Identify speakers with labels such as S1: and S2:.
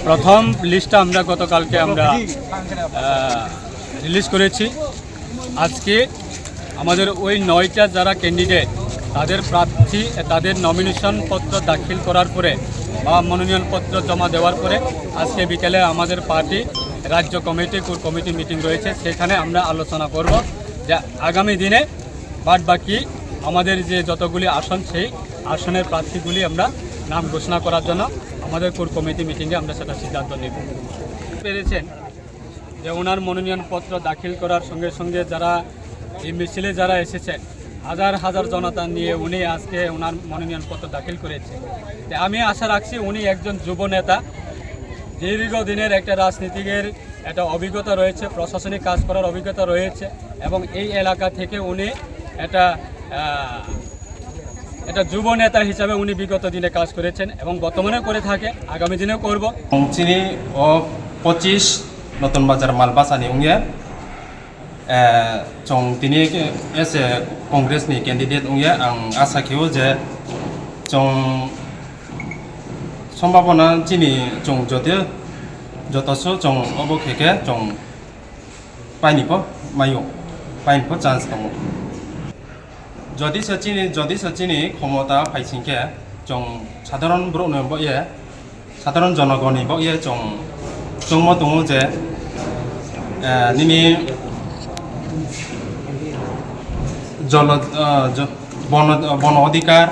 S1: প্রথম লিস্টটা আমরা গতকালকে রিলিজ করেছি। আজকে আমাদের ওই 9টা যারা ক্যান্ডিডেট তাদের প্রার্থী তাদের নমিনেশন পত্র দাখিল করার পরে বা মনোনয়ন পত্র জমা দেওয়ার পরে আজকে বিকেলে আমাদের পার্টি রাজ্য কমিটি কোর কমিটি মিটিং রয়েছে। সেখানে আমরা আলোচনা করব যে আগামী দিনে বাদবাকি আমাদের যে যতগুলি আসন সেই আসনের প্রার্থীগুলি আমরা নাম ঘোষণা করার জন্য আমাদের কোর কমিটি মিটিংয়ে আমরা সেটা সিদ্ধান্ত নেব। পেরেছেন যে ওনার মনোনয়নপত্র দাখিল করার সঙ্গে সঙ্গে যারা এই মিছিলে যারা এসেছেন হাজার হাজার জনতা নিয়ে উনি আজকে ওনার মনোনয়নপত্র দাখিল করেছে। আমি আশা রাখছি উনি একজন যুব নেতা, দীর্ঘদিনের একটা রাজনীতিকের একটা অভিজ্ঞতা রয়েছে, প্রশাসনিক কাজ করার অভিজ্ঞতা রয়েছে এবং এই এলাকা থেকে উনি এটা যুব নেতা হিসাবে উনি বিগত দিনে কাজ করেছেন এবং বর্তমানে করে থাকে, আগামী দিনেও করব।
S2: চিনি ও 25 নতুন বাজার মালবাসানি উংয়ে তিনি এসে কংগ্রেসনি ক্যান্ডিডেট উংয়ে आं आसा खेवो जे সম্ভাবনা চিনি যদি যতস অব খেকে পাইনিপ চান্স দङ। যদি সচিনি ক্ষমতা ফাইसिंखे সাধারণ ব্রণ বয়ে সাধারণ জনগণনি বয়ে মত দङ যে নিনি বন অধিকার